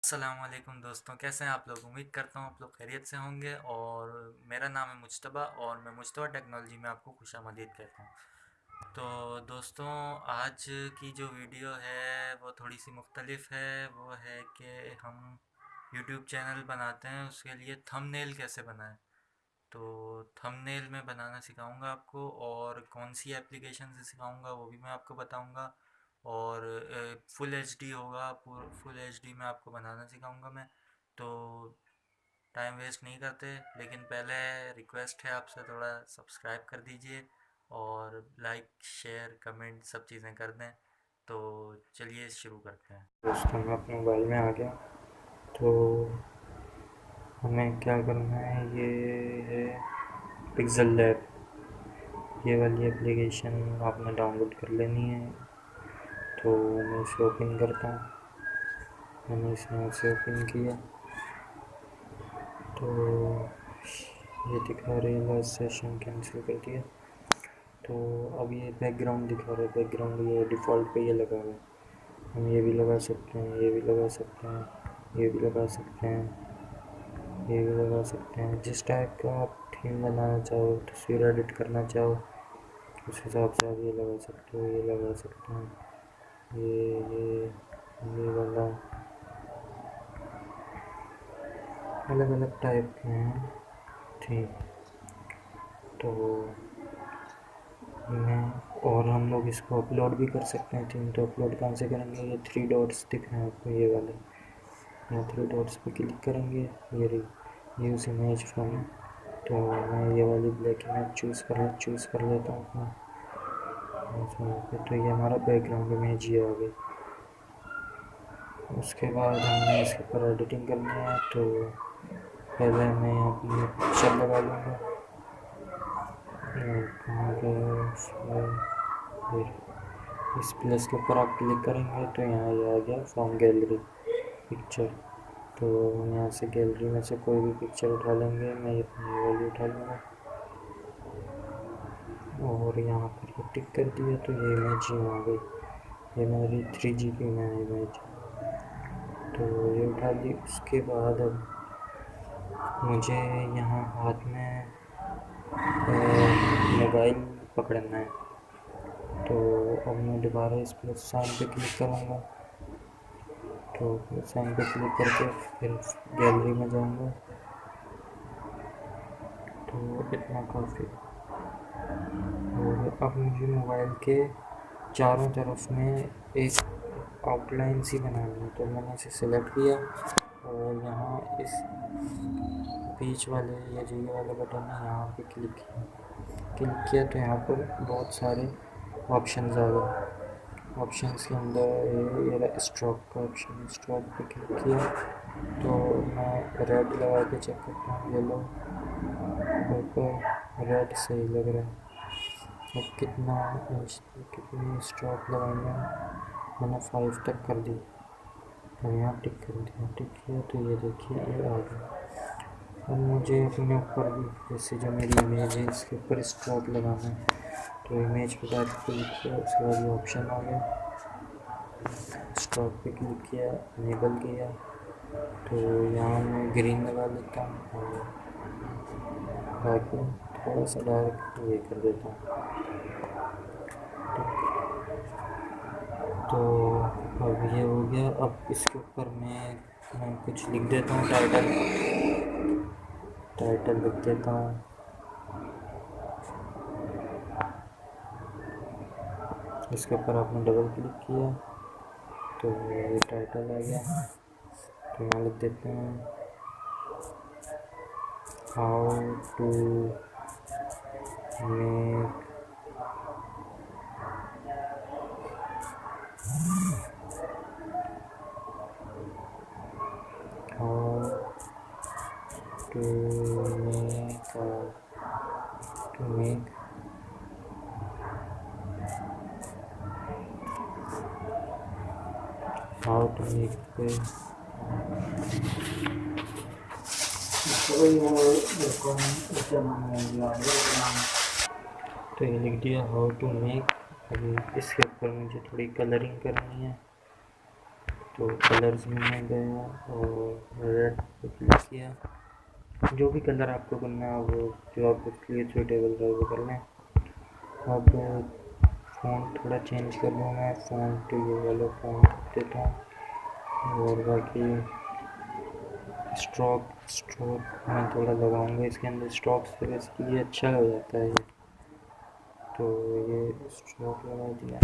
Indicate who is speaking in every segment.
Speaker 1: अस्सलामुअलैकुम दोस्तों, कैसे हैं आप लोग। उम्मीद करता हूँ आप लोग खैरियत से होंगे। और मेरा नाम है मुजतबा और मैं मुजतबा टेक्नोलॉजी में आपको खुशामदीद कहता हूँ। तो दोस्तों, आज की जो वीडियो है वो थोड़ी सी मुख्तलिफ है। वो है कि हम यूट्यूब चैनल बनाते हैं, उसके लिए थंबनेल कैसे बनाएं। तो थंबनेल मैं बनाना सिखाऊंगा आपको, और कौन सी एप्लीकेशन से सिखाऊंगा वो भी मैं आपको बताऊंगा। और फुल एचडी होगा, फुल एचडी में आपको बनाना सिखाऊंगा मैं। तो टाइम वेस्ट नहीं करते, लेकिन पहले रिक्वेस्ट है आपसे, थोड़ा सब्सक्राइब कर दीजिए और लाइक शेयर कमेंट सब चीज़ें कर दें। तो चलिए शुरू करते हैं। दोस्तों, मैं अपने मोबाइल में आ गया। तो हमें क्या करना है, ये है पिक्सल लैब। ये वाली एप्लीकेशन आपने डाउनलोड कर लेनी है। तो मैं इसे ओपन करता हूँ। मैंने इसे यहाँ से ओपन किया तो ये दिखा रही है लास्ट सेशन कैंसिल कर दिया। तो अब ये बैकग्राउंड दिखा रहा है, बैकग्राउंड ये डिफ़ॉल्ट पे ये लगा हुआ है। हम ये भी लगा सकते हैं, ये भी लगा सकते हैं, ये भी लगा सकते हैं, ये भी लगा सकते हैं। जिस टाइप का आप थीम बनाना चाहो, तस्वीर एडिट करना चाहो, उस हिसाब से आप ये लगा सकते हो, ये लगा सकते हैं, ये वाला अलग अलग टाइप के हैं थीम। तो मैं और हम लोग इसको अपलोड भी कर सकते हैं थीम। तो अपलोड कहाँ से करेंगे, ये 3 डॉट्स दिख रहे हैं आपको, ये वाले, यहाँ 3 डॉट्स पे क्लिक करेंगे। ये रही यूज़ इमेज फ्रॉम। तो मैं ये वाली ब्लैक इमेज चूज़ कर लेता हूँ अपना। तो ये हमारा बैकग्राउंड इमेज ये आ गई। उसके बाद हमने इसके ऊपर एडिटिंग करनी है। तो पहले मैं अपनी पिक्चर लगा लूँगा। कहाँ गया, इस प्लस के ऊपर आप क्लिक करेंगे तो यहाँ ये आ गया फ्रॉम गैलरी पिक्चर। तो यहाँ से गैलरी में से कोई भी पिक्चर उठा लेंगे। मैं ये वाली उठा लूँगा और यहाँ पर ये टिक कर दिया। तो ये इमेज यहाँ आ गई, ये मेरी 3 GB में है इमेज। तो ये उठा ली। उसके बाद अब मुझे यहाँ हाथ में मोबाइल पकड़ना है। तो अब मैं दोबारा इस प्लस साइन पे क्लिक करूँगा। तो प्लस साइन पे क्लिक करके फिर गैलरी में जाऊँगा। तो इतना काफ़ी। और अब मुझे मोबाइल के चारों तरफ में एक आउटलाइन सी बनानी है। तो मैंने इसे सेलेक्ट किया और यहाँ इस बीच वाले ये वाला बटन है, यहाँ पे क्लिक किया। तो यहाँ पर बहुत सारे ऑप्शंस आ गए। ऑप्शंस के अंदर ये स्ट्रोक का ऑप्शन, स्ट्रोक पे क्लिक किया। तो मैं रेड लगा के चेक करता हूँ, येलो ऊपर रेड सही लग रहा है। अब कितनी स्ट्रोक लगाना है, मैंने 5 तक कर दी। तो यहाँ टिक कर दिया, टिक किया। तो ये देखिए ये आ गया। अब मुझे अपने ऊपर भी, जैसे जो मेरी इमेज है इसके ऊपर स्ट्रोक लगाना है। तो इमेज पे डायरेक्ट क्लिक किया, उसके बाद ये ऑप्शन आ गया, स्ट्रोक पे क्लिक किया, इनेबल किया। तो यहाँ मैं ग्रीन लगा लेता हूँ और बाकी थोड़ा सा डायरेक्ट ये कर देता हूँ। तो अब ये हो गया। अब इसके ऊपर मैं कुछ लिख देता हूँ, टाइटल लिख देता हूँ। इसके ऊपर आपने डबल क्लिक किया तो ये टाइटल आ गया। तो यहाँ लिख देते हैं how to make how to make how to make तो ये लिख दिया हाउ टू मेक। अभी इसके ऊपर मुझे थोड़ी कलरिंग करनी है। तो कलर्स में गया और रेड पे क्लिक किया। जो भी कलर आपको करना है वो जो आपको क्लियर सुटेबल रहे वो कर लें। अब फ़ॉन्ट थोड़ा चेंज कर लूँ मैं, फ़ॉन्ट ये वाला फ़ॉन्ट देता हूँ। और बाकी स्ट्रोक मैं थोड़ा लगाऊंगा इसके अंदर, स्ट्रोक से बेसिकली ये अच्छा हो जाता है ये। तो ये स्ट्रोक लगा दिया।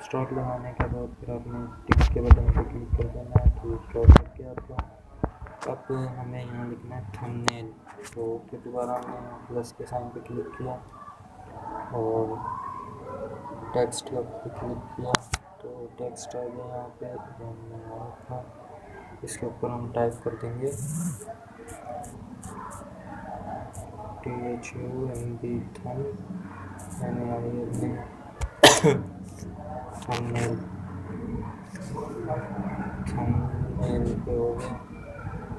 Speaker 1: स्ट्रोक लगाने के बाद फिर आपने टिक के बटन पर क्लिक कर देना है, तो स्ट्रोक लग गया आपका। अब हमें यहाँ लिखना है थंबनेल। तो फिर दोबारा हमने प्लस के साइन पे क्लिक किया और टेक्स्ट पे क्लिक किया, तो टेक्स्ट आ गया यहाँ पे। यहाँ था, इसके ऊपर हम टाइप कर देंगे THUMB थंबनेल पे हो गया।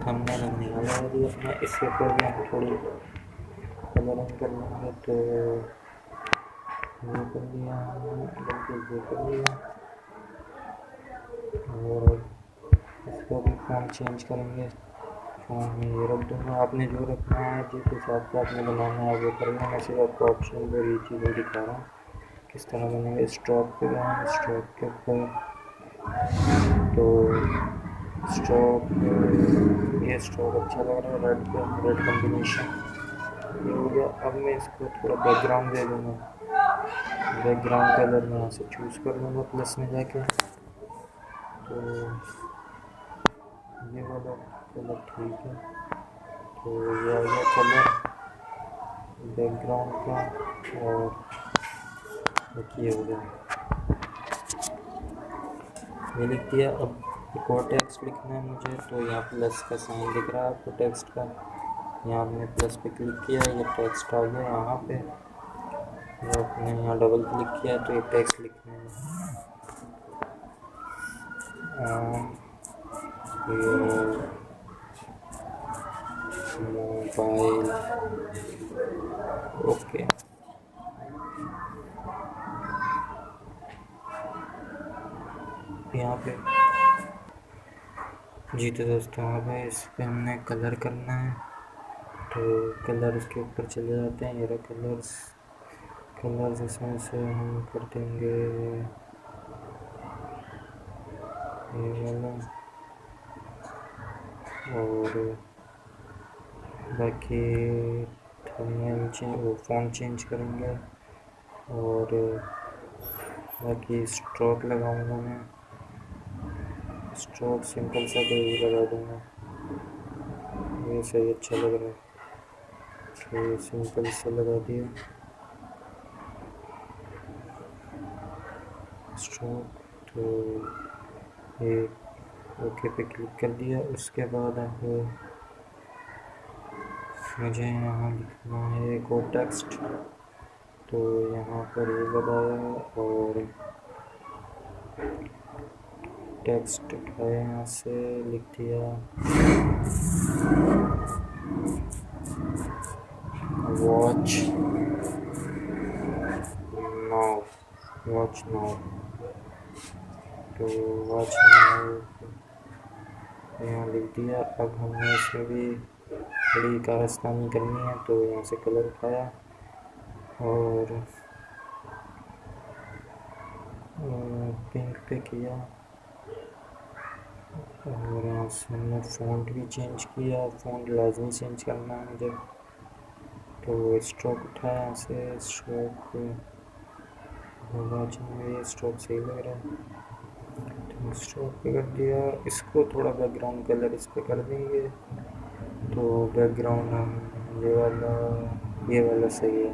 Speaker 1: थंबनेल हमने यहाँ लगा दिया अपना। इसके ऊपर भी हम थोड़ी कलरिंग कर लेंगे, तो ये कर लिया हमने, ये कर लिया। और इसको भी फॉन्ट चेंज करेंगे, फॉन्ट में ये रख दूँगा। आपने जो रखना है जिस हिसाब से आपने बनाना है वो कर लें। मैं सिर्फ आपको ऑप्शन पर ये चीज़ें दिखा रहा हूँ किस तरह बनेंगे। स्ट्रोक पे गए, स्ट्रोक के ऊपर, तो स्ट्रोक ये स्ट्रोक अच्छा लग रहा है, रेड कॉम्बिनेशन ये हो गया। अब मैं इसको थोड़ा बैकग्राउंड दे दूँगा। बैकग्राउंड कलर मैं यहाँ से चूज़ कर लूँगा प्लस में जाके, तो ये वाला कलर ठीक है। तो ये आ गया कलर बैकग्राउंड का, और ये हो गया, ये लिख दिया। अब एक और टेक्स्ट लिखना है मुझे, तो यहाँ प्लस का साइन दिख रहा है आपको टेक्स्ट का, यहाँ हमने प्लस पे क्लिक किया, ये टेक्स्ट आ गया यहाँ पे। ये आपने यहाँ डबल क्लिक किया तो ये टेक्स्ट लिखना है मोबाइल, ओके। यहाँ पे जी तो दोस्तों अब इस पे हमने कलर करना है, तो कलर्स के ऊपर चले जाते हैं। ये कलर्स इसमें से हम कर देंगे ये वाला, और बाकी थंबनेल फ़ॉन्ट चेंज करेंगे, और बाकी स्ट्रोक लगाऊंगा मैं। स्ट्रोक सिंपल सा कोई लगा दूंगा, ये सही अच्छा लग रहा है, तो सिंपल सा लगा दिया स्ट्रोक। तो ये ओके पे क्लिक कर दिया। उसके बाद अब मुझे यहाँ लिखना है एक और टेक्स्ट, तो यहाँ पर ये लगाया और टेक्स्ट उठाया, यहाँ से लिख दिया वॉच नाउ, वॉच नाउ। तो वॉच नाउ यहाँ लिख दिया। अब हमने इसमें भी थोड़ी कारस्तानी करनी है, तो यहाँ से कलर उठाया और पिंक पे किया, और यहाँ से हमने फ़ॉन्ट भी चेंज किया। फ़ॉन्ट लाजमी चेंज करना है मुझे, तो स्ट्रोक उठाया यहाँ से, स्ट्रोक ये स्ट्रोक सही लग रहा है, तो स्ट्रोक पे कर दिया। इसको थोड़ा बैकग्राउंड कलर इस पर कर देंगे, तो बैकग्राउंड हम ये वाला सही है,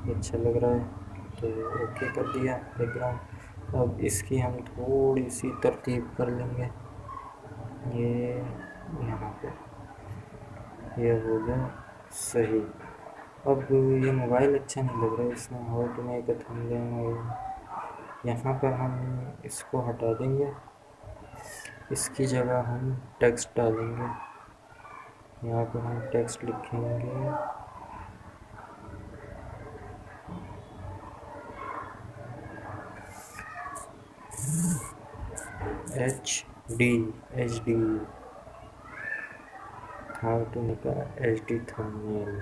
Speaker 1: ये अच्छा लग रहा है, तो ओके कर दिया बैकग्राउंड। अब इसकी हम थोड़ी सी तरतीब कर लेंगे, ये यहाँ पे ये हो गया सही। अब ये मोबाइल अच्छा नहीं लग रहा है, इसमें how to make a thumbnail, यहाँ पर हम इसको हटा देंगे, इसकी जगह हम टेक्स्ट डालेंगे। यहाँ पर हम टेक्स्ट लिखेंगे HD, HD था तो निकाला HD थंबनेल।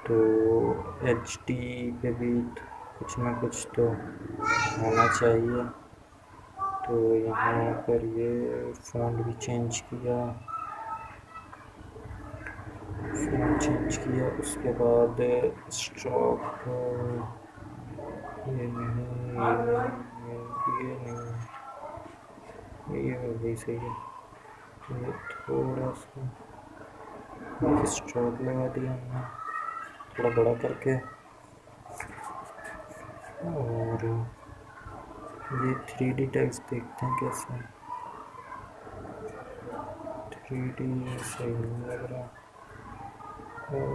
Speaker 1: तो HD पे भी कुछ ना कुछ तो होना चाहिए। तो यहाँ पर ये फ़ॉन्ट भी चेंज किया, उसके बाद स्ट्रोक ये नहीं, ये नहीं, ये भी सही है। ये थोड़ा सा स्ट्रोक लगा दिया हमने थोड़ा बड़ा करके। और ये 3D टेक्स्ट देखते हैं कैसे। 3D सही नहीं लग रहा। और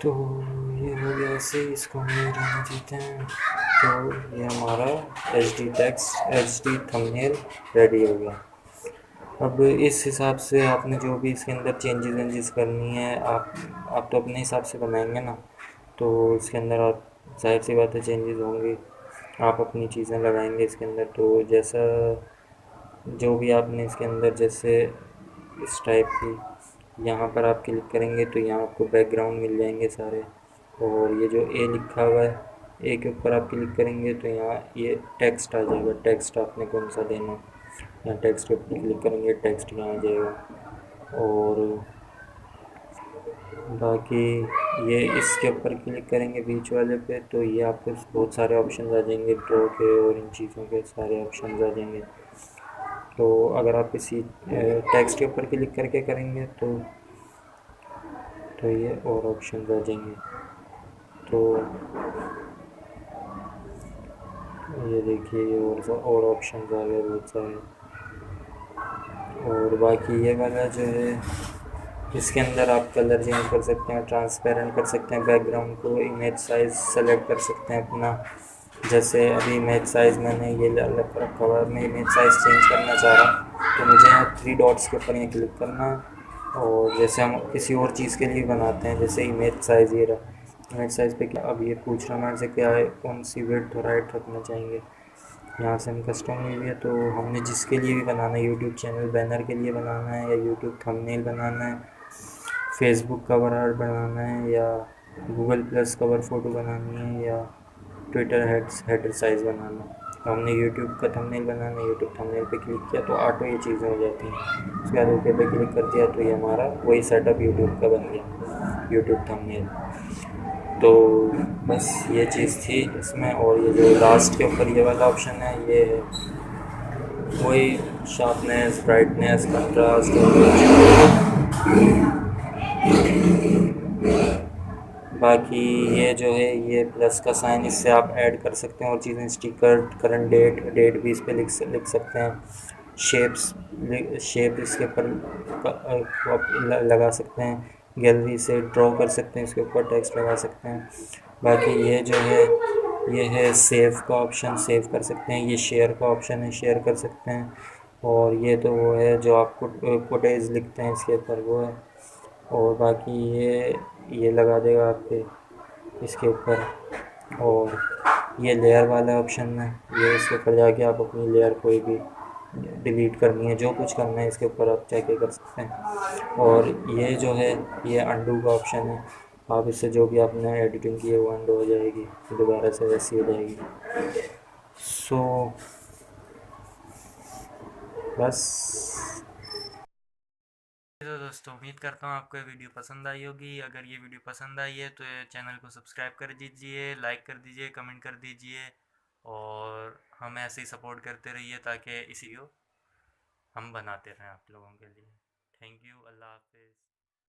Speaker 1: तो ये हो गया ऐसे ही, इसको हम नहीं रहने देते हैं। तो ये हमारा HD text, HD thumbnail ready हो गया। अब इस हिसाब से आपने जो भी इसके अंदर चेंजेस वेंजेस करनी है, आप तो अपने हिसाब से बनाएंगे ना। तो इसके अंदर आप ज़ाहिर सी बात है चेंजेस होंगे, आप अपनी चीज़ें लगाएंगे इसके अंदर। तो जैसा जो भी आपने इसके अंदर, जैसे इस टाइप की, यहाँ पर आप क्लिक करेंगे तो यहाँ आपको बैकग्राउंड मिल जाएंगे सारे। और ये जो ए लिखा हुआ है, ए के ऊपर आप क्लिक करेंगे तो यहाँ ये टेक्स्ट आ जाएगा। टेक्स्ट आपने कौन सा देना, यहाँ टेक्स्ट के ऊपर क्लिक करेंगे, टेक्स्ट यहाँ आ जाएगा। और बाकी ये इसके ऊपर क्लिक करेंगे बीच वाले पे, तो ये आपको बहुत सारे ऑप्शन आ जाएंगे ड्रॉ के और इन चीज़ों के सारे ऑप्शन आ जाएंगे। तो अगर आप इसी टेक्स्ट के ऊपर क्लिक करके करेंगे तो ये और ऑप्शन आ जाएंगे। तो ये देखिए, ये और ऑप्शन आ गए बहुत सारे। और बाकी ये वाला जो है, इसके अंदर आप कलर चेंज कर सकते हैं, ट्रांसपेरेंट कर सकते हैं बैकग्राउंड को, इमेज साइज़ सेलेक्ट कर सकते हैं अपना। जैसे अभी इमेज साइज़ मैंने ये अलग रखा हुआ है, मैं इमेज साइज़ चेंज करना चाह रहा हूँ तो मुझे यहाँ 3 डॉट्स के ऊपर ये क्लिक करना है। और जैसे हम किसी और चीज़ के लिए बनाते हैं, जैसे इमेज साइज़ ये रहा, इमेज साइज़ पे क्या, अब ये पूछ रहा हमारे से क्या है, कौन सी विड्थ और हाइट रखना चाहेंगे। यहाँ से हम कस्टम में भी है, तो हमने जिसके लिए भी बनाना है, यूट्यूब चैनल बैनर के लिए बनाना है, या यूट्यूब थंबनेल बनाना है, फेसबुक कवर आर्ट बनाना है, या गूगल प्लस कवर फ़ोटो बनानी है, या ट्विटर हेडर साइज़ बनाना है। तो हमने यूट्यूब का थंबनेल बनाना है, यूट्यूब थंबनेल पे क्लिक किया तो ऑटो ये चीज़ें हो जाती हैं। उसके बाद ओके पे क्लिक कर दिया तो ये हमारा वही सेटअप यूट्यूब का बन गया, यूट्यूब थंबनेल। तो बस ये चीज़ थी इसमें। और ये जो लास्ट के ऊपर ये वाला ऑप्शन है, ये है वही शार्पनेस, ब्राइटनेस, कंट्रास्ट। बाकी ये जो है, ये प्लस का साइन, इससे आप ऐड कर सकते हैं और चीज़ें, स्टिकर, करंट डेट भी इस पर लिख सकते हैं। शेप्स, शेप इसके ऊपर लगा सकते हैं। गैलरी से ड्रॉ कर सकते हैं, इसके ऊपर टेक्स्ट लगा सकते हैं। बाकी ये जो है, ये है सेव का ऑप्शन, सेव कर सकते हैं। ये शेयर का ऑप्शन है, शेयर कर सकते हैं। और ये तो वो है जो आपको फुटेज लिखते हैं इसके ऊपर, वो है। और बाकी ये लगा देगा आपके इसके ऊपर। और ये लेयर वाला ऑप्शन है, ये इसके ऊपर जाके आप अपनी लेयर कोई भी डिलीट करनी है, जो कुछ करना है इसके ऊपर आप जाके कर सकते हैं। और ये जो है, ये अंडू का ऑप्शन है, आप इससे जो भी आपने एडिटिंग की है वो अंडू हो जाएगी, दोबारा से वैसी हो जाएगी। सो बस। तो दोस्तों, उम्मीद करता हूँ आपको ये वीडियो पसंद आई होगी। अगर ये वीडियो पसंद आई है तो ये चैनल को सब्सक्राइब कर दीजिए, लाइक कर दीजिए, कमेंट कर दीजिए, और हमें ऐसे ही सपोर्ट करते रहिए ताकि इसी को हम बनाते रहें आप लोगों के लिए। थैंक यू, अल्लाह हाफिज़।